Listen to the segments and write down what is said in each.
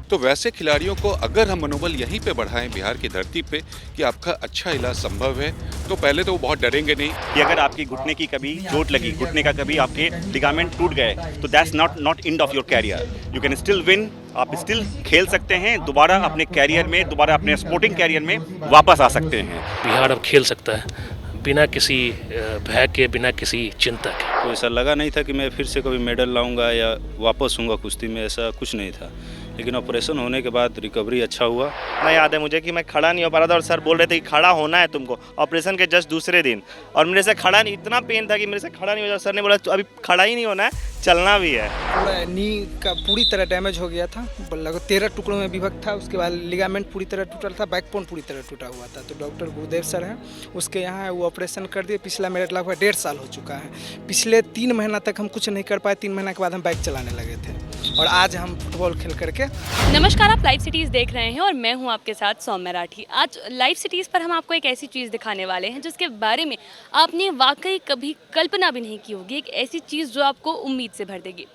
तो वैसे खिलाड़ियों को अगर हम मनोबल यहीं पे बढ़ाएं बिहार की धरती पे कि आपका अच्छा इलाज संभव है, तो पहले तो वो बहुत डरेंगे नहीं। कि अगर आपकी घुटने की कभी चोट लगी, घुटने का कभी आपके लिगामेंट टूट गए, तो that's not end of your career. You can still win, आप स्टिल खेल सकते हैं, दोबारा अपने कैरियर में, दोबारा अपने स्पोर्टिंग कैरियर में वापस आ सकते हैं। बिहार अब खेल सकता है बिना किसी भय के, बिना किसी चिंता के। तो ऐसा लगा नहीं था कि मैं फिर से कभी मेडल लाऊंगा या वापस होऊंगा कुश्ती में, ऐसा कुछ नहीं था। लेकिन ऑपरेशन होने के बाद रिकवरी अच्छा हुआ। इतना याद है मुझे कि मैं खड़ा नहीं हो पा रहा था और सर बोल रहे थे कि खड़ा होना है तुमको ऑपरेशन के जस्ट दूसरे दिन, और मेरे से खड़ा नहीं, इतना पेन था कि मेरे से खड़ा नहीं हो रहा। सर ने बोला अभी खड़ा ही नहीं होना है, चलना भी है। पूरा नी का पूरी तरह डैमेज हो गया था, लगभग 13 टुकड़ों में विभक्त था। उसके बाद लिगामेंट पूरी तरह टूटा था, बैकबोन पूरी तरह टूटा हुआ था। तो डॉक्टर गुरुदेव सर हैं, उसके यहाँ है, वो ऑपरेशन कर दिए। पिछला मेरा लगभग 1.5 साल हो चुका है। पिछले 3 महीना तक हम कुछ नहीं कर पाए। 3 महीना के बाद हम बाइक चलाने लगे थे और आज हम फुटबॉल खेल करके। नमस्कार, आप लाइव सिटीज़ देख रहे हैं और मैं हूं आपके साथ सौम्या राठी। आज लाइव सिटीज़ पर हम आपको एक ऐसी चीज़ दिखाने वाले हैं जिसके बारे में आपने वाकई कभी कल्पना भी नहीं की होगी। एक ऐसी चीज़ जो आपको उम्मीद से भर देगी।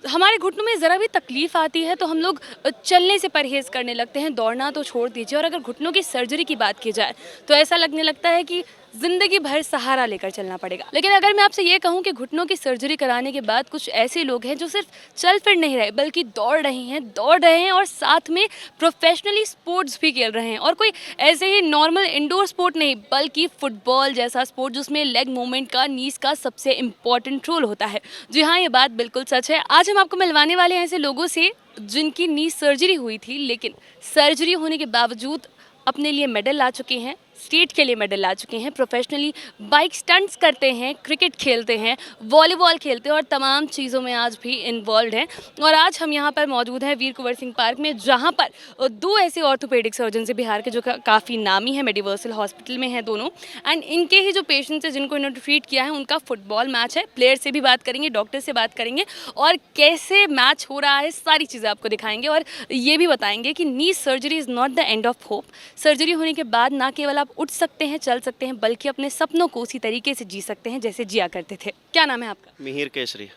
हमारे घुटनों में ज़रा भी तकलीफ़ आती है तो हम लोग चलने से परहेज़ करने लगते हैं, दौड़ना तो छोड़ दीजिए। और अगर घुटनों की सर्जरी की बात की जाए तो ऐसा लगने लगता है कि ज़िंदगी भर सहारा लेकर चलना पड़ेगा। लेकिन अगर मैं आपसे ये कहूँ कि घुटनों की सर्जरी कराने के बाद कुछ ऐसे लोग हैं जो सिर्फ चल फिर नहीं रहे बल्कि दौड़ रहे हैं और साथ में प्रोफेशनली स्पोर्ट्स भी खेल रहे हैं। और कोई ऐसे ही नॉर्मल इंडोर स्पोर्ट नहीं बल्कि फुटबॉल जैसा स्पोर्ट जिसमें लेग मूवमेंट का, नीज का सबसे इम्पॉर्टेंट रोल होता है। जी हाँ, ये बात बिल्कुल सच है। आज हम आपको मिलवाने वाले हैं ऐसे लोगों से जिनकी नी सर्जरी हुई थी, लेकिन सर्जरी होने के बावजूद अपने लिए मेडल ला चुके हैं, स्टेट के लिए मेडल ला चुके हैं, प्रोफेशनली बाइक स्टंट्स करते हैं, क्रिकेट खेलते हैं, वॉलीबॉल खेलते हैं और तमाम चीज़ों में आज भी इन्वॉल्व हैं। और आज हम यहाँ पर मौजूद हैं वीर कुंवर सिंह पार्क में, जहाँ पर 2 ऐसे ऑर्थोपेडिक सर्जन से बिहार के जो काफ़ी नामी है, मेडिवर्सल हॉस्पिटल में हैं दोनों। एंड इनके ही जो पेशेंट्स हैं जिनको इन्होंने ट्रीट किया है, उनका फुटबॉल मैच है। प्लेयर से भी बात करेंगे, डॉक्टर से बात करेंगे और कैसे मैच हो रहा है, सारी चीज़ें आपको दिखाएंगे। और ये भी बताएंगे कि नी surgery is not the end of hope. Surgery होने के बाद ना केवल आप उठ सकते हैं, चल सकते हैं, बल्कि अपने सपनों को उसी तरीके से जी सकते हैं जैसे जिया करते थे। क्या नाम है आपका? मिहिर केसरी।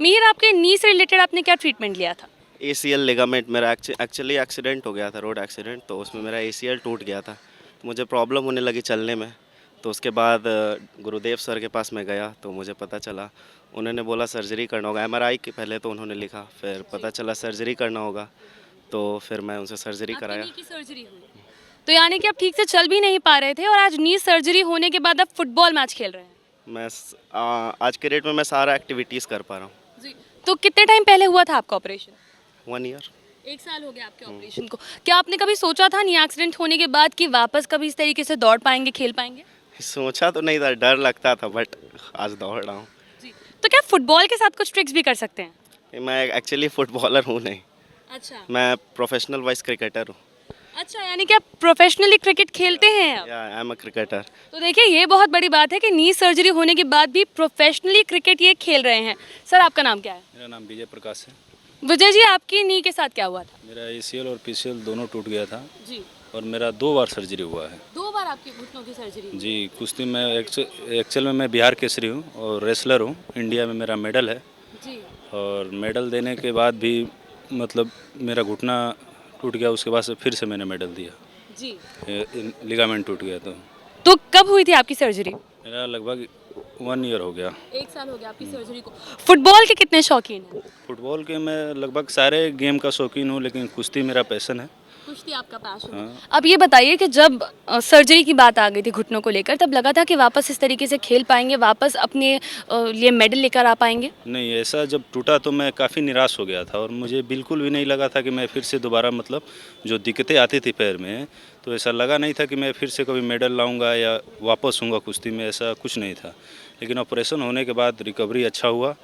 मिहिर, आपके नी से रिलेटेड आपने क्या ट्रीटमेंट लिया था? ACL लिगामेंट मेरा एक्चुअली एक्सीडेंट हो गया था, रोड एक्सीडेंट। तो उसमें मेरा ACL टूट गया था, तो मुझे प्रॉब्लम होने लगी चलने में। तो उसके बाद गुरुदेव सर के पास मैं गया तो मुझे पता चला, उन्होंने बोला सर्जरी करना होगा। MRI के पहले तो उन्होंने लिखा, फिर पता चला सर्जरी करना होगा, तो फिर मैं उनसे सर्जरी कराया। आपकी नी की सर्जरी हुई तो यानी कि आप ठीक से चल भी नहीं पा रहे थे और आज नी सर्जरी होने के बाद आप फुटबॉल मैच खेल रहे हैं। मैं आज के डेट में मैं सारा एक्टिविटीज़ कर पा रहा हूँ। जी, तो कितने टाइम पहले हुआ था आपका ऑपरेशन? 1 ईयर। 1 साल हो गया आपके ऑपरेशन को। क्या आपने कभी सोचा था नी एक्सीडेंट होने के बाद कि वापस कभी इस तरीके से दौड़ पाएंगे, खेल पाएंगे? सोचा तो नहीं था, डर लगता था, बट आज दौड़ रहा हूँ। जी, तो क्या फुटबॉल के साथ कुछ ट्रिक्स भी कर सकते हैं? मैं एक्चुअली फुटबॉलर हूँ नहीं, अच्छा मैं प्रोफेशनल वाइस क्रिकेटर हूँ। अच्छा, यानी कि आप प्रोफेशनली क्रिकेट खेलते हैं अब? I am a cricketer. तो देखिए, ये बहुत बड़ी बात है कि नी सर्जरी होने के बाद भी प्रोफेशनली क्रिकेट ये खेल रहे हैं। सर, आपका नाम क्या है? मेरा नाम विजय प्रकाश है। विजय जी, आपकी नी के साथ क्या हुआ था? मेरा ACL और PCL दोनों टूट गया था जी, और मेरा 2 बार सर्जरी हुआ है। 2 बार आपके घुटनों की सर्जरी? जी, कुश्ती में एक्चुअल में मैं बिहार केसरी हूँ और रेसलर हूँ। इंडिया में मेरा मेडल है जी, और मेडल देने के बाद भी मतलब मेरा घुटना टूट गया, उसके बाद से फिर से मैंने मेडल दिया। जी। लिगामेंट टूट गया तो कब हुई थी आपकी सर्जरी? मेरा लगभग 1 ईयर हो गया। 1 साल हो गया आपकी सर्जरी को। फुटबॉल के कितने शौकीन हैं? फुटबॉल के मैं लगभग सारे गेम का शौकीन हूँ, लेकिन कुश्ती मेरा पैशन है। कुश्ती आपका पैशन है। हाँ। अब ये बताइए कि जब सर्जरी की बात आ गई थी घुटनों को लेकर, तब लगा था कि वापस इस तरीके से खेल पाएंगे, वापस अपने लिए मेडल लेकर आ पाएंगे? नहीं, ऐसा जब टूटा तो मैं काफ़ी निराश हो गया था और मुझे बिल्कुल भी नहीं लगा था कि मैं फिर से दोबारा मतलब जो दिक्कतें आती थी पैर में, तो ऐसा लगा नहीं था कि मैं फिर से कभी मेडल लाऊंगा या वापस होऊंगा कुश्ती में, ऐसा कुछ नहीं था। लेकिन ऑपरेशन होने के बाद रिकवरी अच्छा हुआ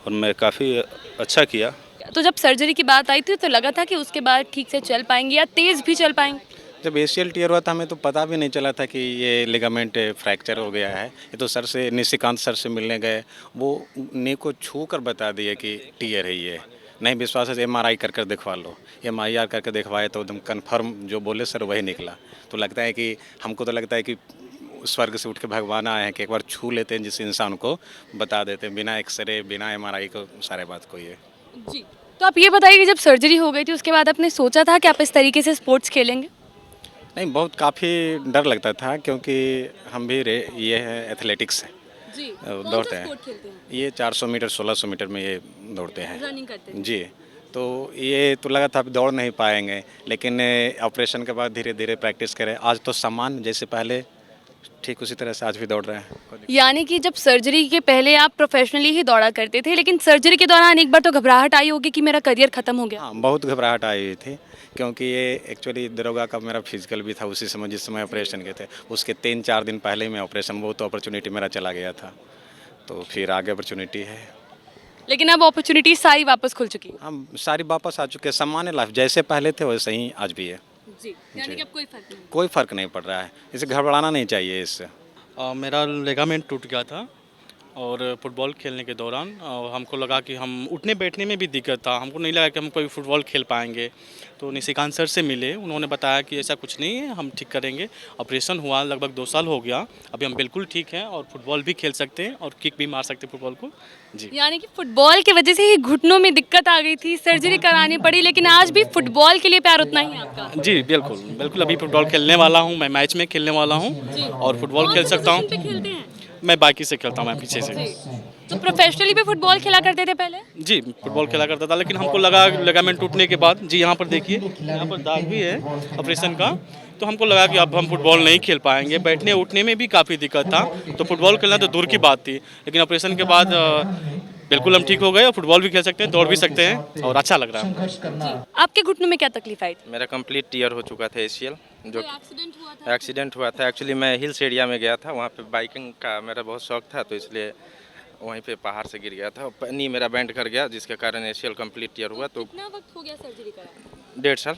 और मैं काफ़ी अच्छा किया। तो जब सर्जरी की बात आई थी तो लगा था कि उसके बाद ठीक से चल पाएंगे या तेज़ भी चल पाएंगे? जब ACL टीयर हुआ था हमें तो पता भी नहीं चला था कि ये लिगामेंट फ्रैक्चर हो गया है। ये तो सर से, निशिकांत सर से मिलने गए, वो नी को छू कर बता दिए कि टीयर है ये। नहीं विश्वास है MRI कर दिखवा लो। MRI करके दिखवाए तो एकदम कन्फर्म जो बोले सर वही निकला। तो लगता है कि हमको तो लगता है कि स्वर्ग से उठ के भगवान आए हैं कि एक बार छू लेते हैं जिस इंसान को, बता देते हैं बिना एक्सरे, बिना MRI को सारे बात को ये। जी, तो आप ये बताइए कि जब सर्जरी हो गई थी उसके बाद आपने सोचा था कि आप इस तरीके से स्पोर्ट्स खेलेंगे? नहीं, बहुत काफ़ी डर लगता था क्योंकि हम भी ये है एथलेटिक्स है, जी। दौड़ते हैं। ये 400 मीटर 1600 मीटर में ये दौड़ते हैं रनिंग करते हैं। जी। तो ये तो लगा था अब दौड़ नहीं पाएंगे, लेकिन ऑपरेशन के बाद धीरे धीरे प्रैक्टिस करें। आज तो सामान्य जैसे पहले ठीक उसी तरह से आज भी दौड़ रहे हैं। यानी कि जब सर्जरी के पहले आप प्रोफेशनली ही दौड़ा करते थे, लेकिन सर्जरी के दौरान एक बार तो घबराहट आई होगी कि मेरा करियर खत्म हो गया। हाँ, बहुत घबराहट आई हुई थी क्योंकि ये एक्चुअली दरोगा का मेरा फिजिकल भी था उसी समय जिस समय ऑपरेशन के थे। उसके 3-4 दिन पहले ही मैं ऑपरेशन, वो तो अपॉर्चुनिटी मेरा चला गया था, तो फिर आगे अपॉर्चुनिटी है। लेकिन अब अपॉर्चुनिटी सारी वापस खुल चुकी है। हम सारी वापस आ चुके हैं, सामान्य लाइफ जैसे पहले थे वैसे ही आज भी है। जी, यानी कि अब कोई फर्क नहीं। कोई फ़र्क नहीं पड़ रहा है, इसे घबराना नहीं चाहिए इससे। मेरा लिगामेंट टूट गया था और फुटबॉल खेलने के दौरान हमको लगा कि हम उठने बैठने में भी दिक्कत था। हमको नहीं लगा कि हम कोई फुटबॉल खेल पाएंगे, तो निशिकांत सर से मिले। उन्होंने बताया कि ऐसा कुछ नहीं है, हम ठीक करेंगे। ऑपरेशन हुआ लगभग 2 साल हो गया, अभी हम बिल्कुल ठीक हैं और फुटबॉल भी खेल सकते हैं और किक भी मार सकते हैं फुटबॉल को। जी, यानी कि फुटबॉल की वजह से ही घुटनों में दिक्कत आ गई थी, सर्जरी करानी पड़ी, लेकिन आज भी फुटबॉल के लिए प्यार उतना ही है आपका। जी बिल्कुल बिल्कुल, अभी फुटबॉल खेलने वाला हूँ, मैं मैच में खेलने वाला हूँ और फुटबॉल खेल सकता हूँ। खेलते हैं मैं बाकी से खेलता हूँ, मैं पीछे से। तो प्रोफेशनली भी फुटबॉल खेला करते थे पहले? जी, फुटबॉल खेला करता था, लेकिन हमको लगा लिगामेंट टूटने के बाद, जी यहाँ पर देखिए, यहाँ पर दाग भी है ऑपरेशन का, तो हमको लगा कि अब हम फुटबॉल नहीं खेल पाएंगे। बैठने उठने में भी काफ़ी दिक्कत था, तो फुटबॉल खेलना तो दूर की बात थी। लेकिन ऑपरेशन के बाद बिल्कुल हम ठीक हो गए और फुटबॉल भी खेल सकते हैं, दौड़ भी सकते हैं और अच्छा लग रहा है। आपके घुटनों में क्या तकलीफ आई थी? मेरा कंप्लीट टीयर हो चुका था एसीएल, जो एक्सीडेंट हुआ था? एक्सीडेंट हुआ था। एक्चुअली मैं हिल्स एरिया में गया था, वहाँ पे बाइकिंग का मेरा बहुत शौक था, तो इसलिए वहीं पे पहाड़ से गिर गया था। नी मेरा बैंड कर गया, जिसके कारण एसीएल कंप्लीट टीयर हुआ। तो कितना वक्त हो गया सर्जरी कराए? 1.5 साल।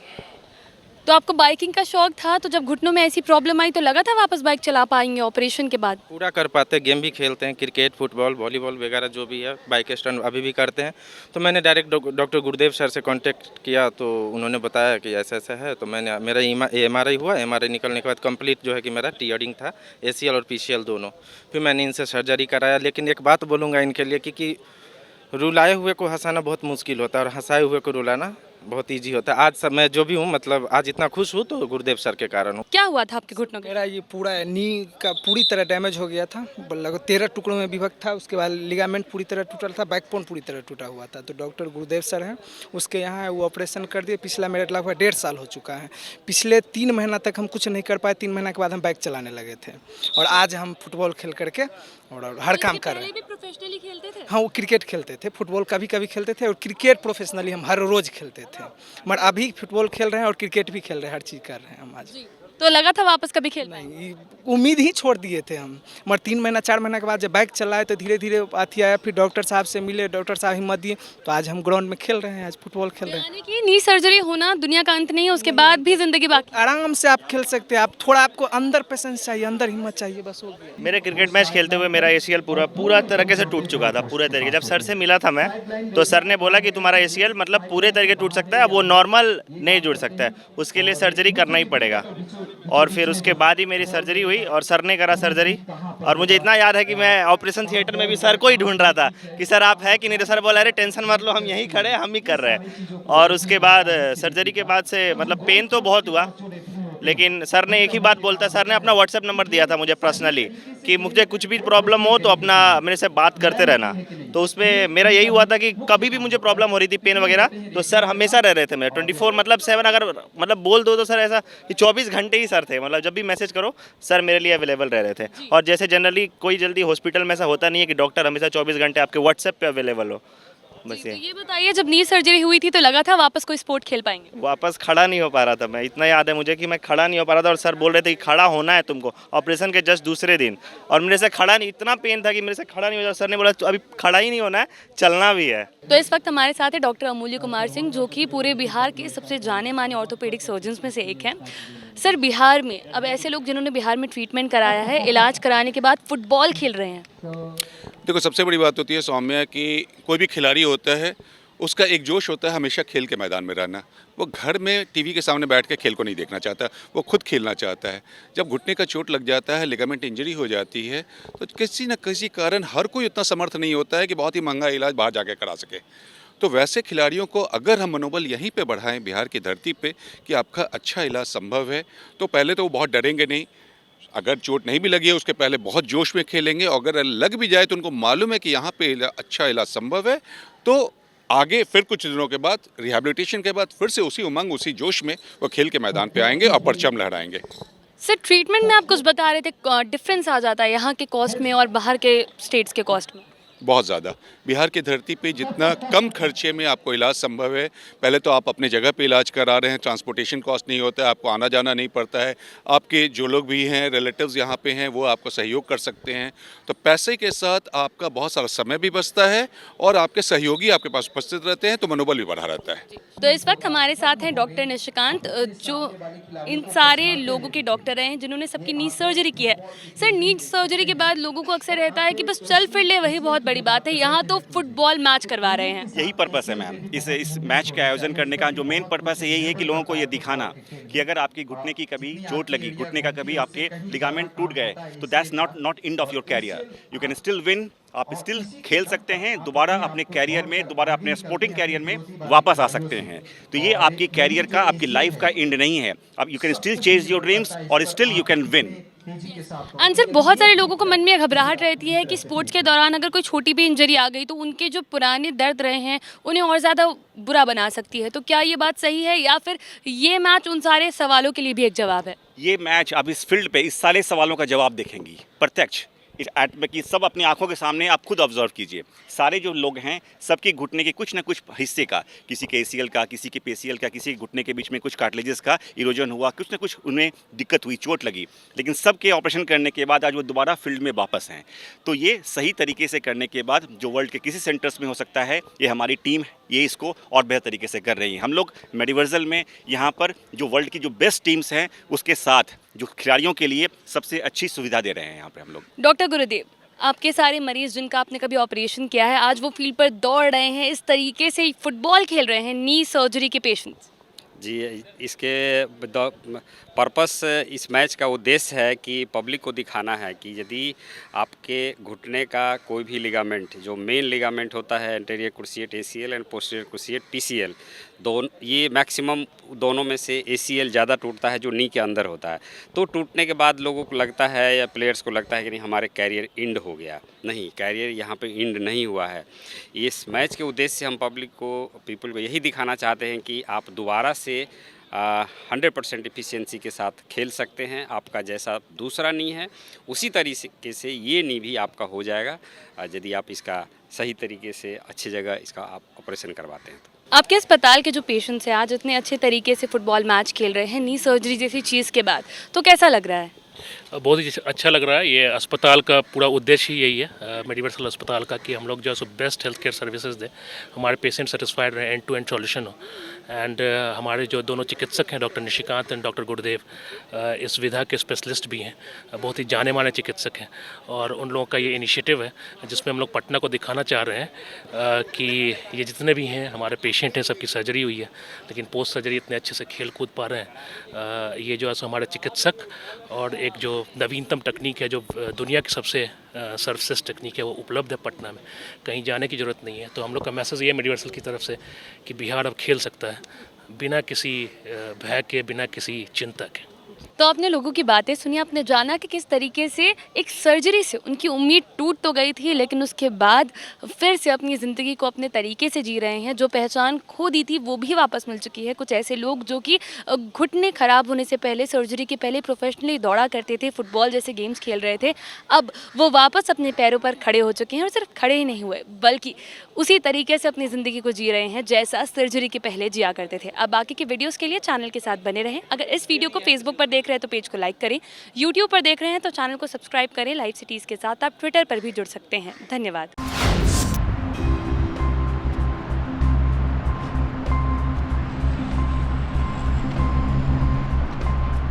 तो आपको बाइकिंग का शौक था, तो जब घुटनों में ऐसी प्रॉब्लम आई तो लगा था वापस बाइक चला पाएंगे ऑपरेशन के बाद? पूरा कर पाते, गेम भी खेलते हैं, क्रिकेट, फुटबॉल, वॉलीबॉल वगैरह जो भी है, बाइक स्टंट अभी भी करते हैं। तो मैंने डायरेक्ट डॉक्टर गुरुदेव सर से कांटेक्ट किया, तो उन्होंने बताया कि ऐसा ऐसा है। तो मैंने मेरा MRI हुआ, MRI निकलने के बाद कंप्लीट जो है कि मेरा टीयरिंग था, ACL और PCL दोनों। फिर मैंने इनसे सर्जरी कराया। लेकिन एक बात बोलूँगा इनके लिए कि रुलाए हुए को हंसाना बहुत मुश्किल होता है और हंसाए हुए को रुलाना बहुत इजी होता है। आज सब मैं जो भी हूँ, मतलब आज इतना खुश हूँ तो गुरुदेव सर के कारण हूँ। क्या हुआ था आपके घुटनों के? मेरा ये पूरा नी का पूरी तरह डैमेज हो गया था, लगभग 13 टुकड़ों में विभक्त था। उसके बाद लिगामेंट पूरी तरह टूटा था, बैकबोन पूरी तरह टूटा हुआ था। तो डॉक्टर गुरुदेव सर हैं, उसके यहाँ है, वो ऑपरेशन कर दिए। पिछला मेरा लगभग 1.5 साल हो चुका है। पिछले 3 महीना तक हम कुछ नहीं कर पाए। 3 महीना के बाद हम बाइक चलाने लगे थे और आज हम फुटबॉल खेल करके और हर काम कर रहे हैं। प्रोफेशनली खेलते थे? हाँ, वो क्रिकेट खेलते थे, फुटबॉल कभी कभी खेलते थे और क्रिकेट प्रोफेशनली हम हर रोज़ खेलते थे। मगर अभी फुटबॉल खेल रहे हैं और क्रिकेट भी खेल रहे हैं, हर चीज़ कर रहे हैं हम आज। तो लगा था वापस कभी खेल पाएंगे? नहीं, उम्मीद ही छोड़ दिए थे हम। मगर 3 महीना 4 महीना के बाद जब बाइक चलाए तो धीरे धीरे अथी आया। फिर डॉक्टर साहब से मिले, डॉक्टर साहब हिम्मत दिए, तो आज हम ग्राउंड में खेल रहे हैं, आज फुटबॉल खेल रहे हैं। यानी कि नी सर्जरी होना दुनिया का अंत नहीं है, उसके बाद भी जिंदगी बाकी। आराम से आप खेल सकते हैं। आप थोड़ा, आपको अंदर पेशेंस चाहिए, अंदर हिम्मत चाहिए, बस हो गया। मेरे क्रिकेट मैच खेलते हुए मेरा ACL पूरा तरीके से टूट चुका था, पूरे तरीके। जब सर से मिला था मैं, तो सर ने बोला कि तुम्हारा ACL मतलब पूरे तरीके टूट सकता है, वो नॉर्मल नहीं जुड़ सकता है, उसके लिए सर्जरी करना ही पड़ेगा। और फिर उसके बाद ही मेरी सर्जरी हुई और सर ने करा सर्जरी। और मुझे इतना याद है कि मैं ऑपरेशन थिएटर में भी सर को ही ढूंढ रहा था कि सर आप है कि नहीं। तो सर बोला, अरे टेंशन मत लो, हम यहीं खड़े हैं, हम ही कर रहे हैं। और उसके बाद सर्जरी के बाद से मतलब पेन तो बहुत हुआ, लेकिन सर ने एक ही बात बोलता, सर ने अपना WhatsApp नंबर दिया था मुझे पर्सनली कि मुझे कुछ भी प्रॉब्लम हो तो अपना मेरे से बात करते रहना। तो उसमें मेरा यही हुआ था कि कभी भी मुझे प्रॉब्लम हो रही थी, पेन वगैरह, तो सर हमेशा रह रहे थे मेरे 24 मतलब 7, अगर मतलब बोल दो तो सर ऐसा कि 24 घंटे ही सर थे। मतलब जब भी मैसेज करो सर मेरे लिए अवेलेबल रह रहे थे। और जैसे जनरली कोई जल्दी हॉस्पिटल में ऐसा होता नहीं है कि डॉक्टर हमेशा 24 घंटे आपके WhatsApp पे अवेलेबल हो। बस तो ये बताइए, जब नी सर्जरी हुई थी तो लगा था वापस कोई स्पोर्ट खेल पाएंगे? वापस खड़ा नहीं हो पा रहा था मैं, इतना याद है मुझे कि मैं खड़ा नहीं हो पा रहा था। और सर बोल रहे थे कि खड़ा होना है तुमको ऑपरेशन के जस्ट दूसरे दिन, और मेरे से खड़ा नहीं, इतना पेन था कि मेरे से खड़ा नहीं हो रहा। सर ने बोला अभी खड़ा ही नहीं होना है, चलना भी है। तो इस वक्त हमारे साथ है डॉक्टर अमूल्य कुमार सिंह, जो कि पूरे बिहार के सबसे जाने माने ऑर्थोपेडिक सर्जन्स में से एक हैं। सर, बिहार में अब ऐसे लोग जिन्होंने बिहार में ट्रीटमेंट कराया है, इलाज कराने के बाद फुटबॉल खेल रहे हैं। देखो, सबसे बड़ी बात होती है सौम्या कि कोई भी खिलाड़ी होता है, उसका एक जोश होता है हमेशा खेल के मैदान में रहना। वो घर में टीवी के सामने बैठ के खेल को नहीं देखना चाहता, वो खुद खेलना चाहता है। जब घुटने का चोट लग जाता है, लिगामेंट इंजरी हो जाती है, तो किसी न किसी कारण हर कोई उतना समर्थ नहीं होता है कि बहुत ही महंगा इलाज बाहर जाके करा सके। तो वैसे खिलाड़ियों को अगर हम मनोबल यहीं पे बढ़ाएं बिहार की धरती पे कि आपका अच्छा इलाज संभव है, तो पहले तो वो बहुत डरेंगे नहीं। अगर चोट नहीं भी लगी है उसके पहले बहुत जोश में खेलेंगे, और अगर लग भी जाए तो उनको मालूम है कि यहाँ पे अच्छा इलाज संभव है, तो आगे फिर कुछ दिनों के बाद रिहैबिलिटेशन के बाद फिर से उसी उमंग उसी जोश में वो खेल के मैदान पे आएंगे और परचम लहराएंगे। सर ट्रीटमेंट में आप कुछ बता रहे थे, डिफरेंस आ जाता है यहाँ के कॉस्ट में और बाहर के स्टेट्स के कॉस्ट में? बहुत ज़्यादा। बिहार की धरती पे जितना कम खर्चे में आपको इलाज संभव है, पहले तो आप अपने जगह पे इलाज करा रहे हैं, ट्रांसपोर्टेशन कॉस्ट नहीं होता है, आपको आना जाना नहीं पड़ता है, आपके जो लोग भी हैं रिलेटिव्स यहाँ पे हैं वो आपको सहयोग कर सकते हैं, तो पैसे के साथ आपका बहुत सारा समय भी बचता है और आपके सहयोगी आपके पास उपस्थित रहते हैं, तो मनोबल भी बढ़ा रहता है। तो इस वक्त हमारे साथ हैं डॉक्टर निशिकांत, जो इन सारे लोगों के डॉक्टर हैं जिन्होंने सबकी नी सर्जरी की है। सर नी सर्जरी के बाद लोगों को अक्सर रहता है कि बस चल फिर ले, वही बहुत बड़ी बात है। यहाँ तो फुटबॉल मैच करवा रहे हैं। यही पर्पस है मैम, इस मैच के आयोजन करने का जो मेन पर्पस है यही है कि लोगों को ये दिखाना कि अगर आपकी घुटने की कभी चोट लगी, घुटने का कभी आपके लिगामेंट टूट गए, तो that's not end of your career. You can still win, आप स्टिल खेल सकते हैं, दोबारा अपने कैरियर में, दोबारा अपने स्पोर्टिंग कैरियर में वापस आ सकते हैं। तो ये आपकी कैरियर का, आपकी लाइफ का एंड नहीं है। अब you can still chase your dreams और still you can win. Answer बहुत सारे लोगों को मन में घबराहट रहती है कि स्पोर्ट्स के दौरान अगर कोई छोटी भी इंजरी आ गई तो उनके जो पुराने दर्द रहे हैं उन्हें और ज़्यादा बुरा बना सकती है। तो क्या ये बात सही है, या फिर ये मैच उन सारे सवालों के लिए भी एक जवाब है? ये मैच आप इस फील्ड पे इस सारे सवालों का जवाब देखेंगी प्रत्यक्ष, कि सब अपनी आंखों के सामने आप खुद ऑब्जर्व कीजिए। सारे जो लोग हैं सबके घुटने के कुछ ना कुछ हिस्से का, किसी के एसीएल का, किसी के पेसीएल का, किसी के घुटने के बीच में कुछ कार्टिलेजेस का इरोजन हुआ, कुछ ना कुछ उन्हें दिक्कत हुई, चोट लगी, लेकिन सबके ऑपरेशन करने के बाद आज वो दोबारा फील्ड में वापस हैं। तो ये सही तरीके से करने के बाद जो वर्ल्ड के किसी सेंटर्स में हो सकता है, ये हमारी टीम ये इसको और बेहतर तरीके से कर रही है। हम लोग मेडिवर्सल में यहाँ पर जो वर्ल्ड की जो बेस्ट टीम्स हैं उसके साथ जो खिलाड़ियों के लिए सबसे अच्छी सुविधा दे रहे हैं यहाँ पे हम लोग। डॉक्टर गुरुदेव, आपके सारे मरीज जिनका आपने कभी ऑपरेशन किया है आज वो फील्ड पर दौड़ रहे हैं, इस तरीके से फुटबॉल खेल रहे हैं, नी सर्जरी के पेशेंट्स। जी, इसके पर्पस, इस मैच का उद्देश्य है कि पब्लिक को दिखाना है कि यदि आपके घुटने का कोई भी लिगामेंट, जो मेन लिगामेंट होता है anterior cruciate ACL and posterior cruciate PCL, ये मैक्सिमम दोनों में से एसीएल ज़्यादा टूटता है जो नी के अंदर होता है। तो टूटने के बाद लोगों को लगता है या प्लेयर्स को लगता है कि नहीं हमारे कैरियर एंड हो गया। नहीं, कैरियर यहाँ पे एंड नहीं हुआ है। इस मैच के उद्देश्य से हम पीपल को यही दिखाना चाहते हैं कि आप दोबारा से 100% एफिशिएंसी के साथ खेल सकते हैं। आपका जैसा दूसरा नी है उसी तरीके से ये नी भी आपका हो जाएगा यदि आप इसका सही तरीके से अच्छी जगह इसका आप ऑपरेशन करवाते हैं। आपके अस्पताल के जो पेशेंट्स हैं आज इतने अच्छे तरीके से फुटबॉल मैच खेल रहे हैं नी सर्जरी जैसी चीज़ के बाद, तो कैसा लग रहा है? बहुत ही अच्छा लग रहा है। ये अस्पताल का पूरा उद्देश्य ही यही है, मेडिवर्सल अस्पताल का, कि हम लोग जो है so best health care services दें, हमारे पेशेंट सेटिस्फाइड रहे, एंड टू एंड सॉल्यूशन हो। एंड हमारे जो दोनों चिकित्सक हैं डॉक्टर निशिकांत एंड डॉक्टर गुरुदेव, इस विधा के स्पेशलिस्ट भी हैं, बहुत ही जाने माने चिकित्सक हैं, और उन लोगों का ये इनिशिएटिव है जिसमें हम लोग पटना को दिखाना चाह रहे हैं कि ये जितने भी हैं हमारे पेशेंट हैं सबकी सर्जरी हुई है लेकिन पोस्ट सर्जरी इतने अच्छे से खेल कूद पा रहे हैं। ये जो है सो हमारे चिकित्सक और एक जो नवीनतम तकनीक है, जो दुनिया की सबसे सर्वश्रेष्ठ टेक्निक है, वो उपलब्ध है पटना में, कहीं जाने की ज़रूरत नहीं है। तो हम लोग का मैसेज ये मेडिवर्सल की तरफ से कि बिहार अब खेल सकता है बिना किसी भय के, बिना किसी चिंता के। तो आपने लोगों की बातें सुनी, आपने जाना कि किस तरीके से एक सर्जरी से उनकी उम्मीद टूट तो गई थी लेकिन उसके बाद फिर से अपनी ज़िंदगी को अपने तरीके से जी रहे हैं। जो पहचान खो दी थी वो भी वापस मिल चुकी है। कुछ ऐसे लोग जो कि घुटने ख़राब होने से पहले, सर्जरी के पहले प्रोफेशनली दौड़ा करते थे, फुटबॉल जैसे गेम्स खेल रहे थे, अब वो वापस अपने पैरों पर खड़े हो चुके हैं, और सिर्फ खड़े ही नहीं हुए बल्कि उसी तरीके से अपनी ज़िंदगी को जी रहे हैं जैसा सर्जरी के पहले जिया करते थे। अब बाकी के वीडियोज़ के लिए चैनल के साथ बने रहें। अगर इस वीडियो को फेसबुक पर देख रहे हैं तो पेज को लाइक करें, यूट्यूब पर देख रहे हैं तो चैनल को सब्सक्राइब करें। लाइव सिटीज़ के साथ आप ट्विटर पर भी जुड़ सकते हैं। धन्यवाद।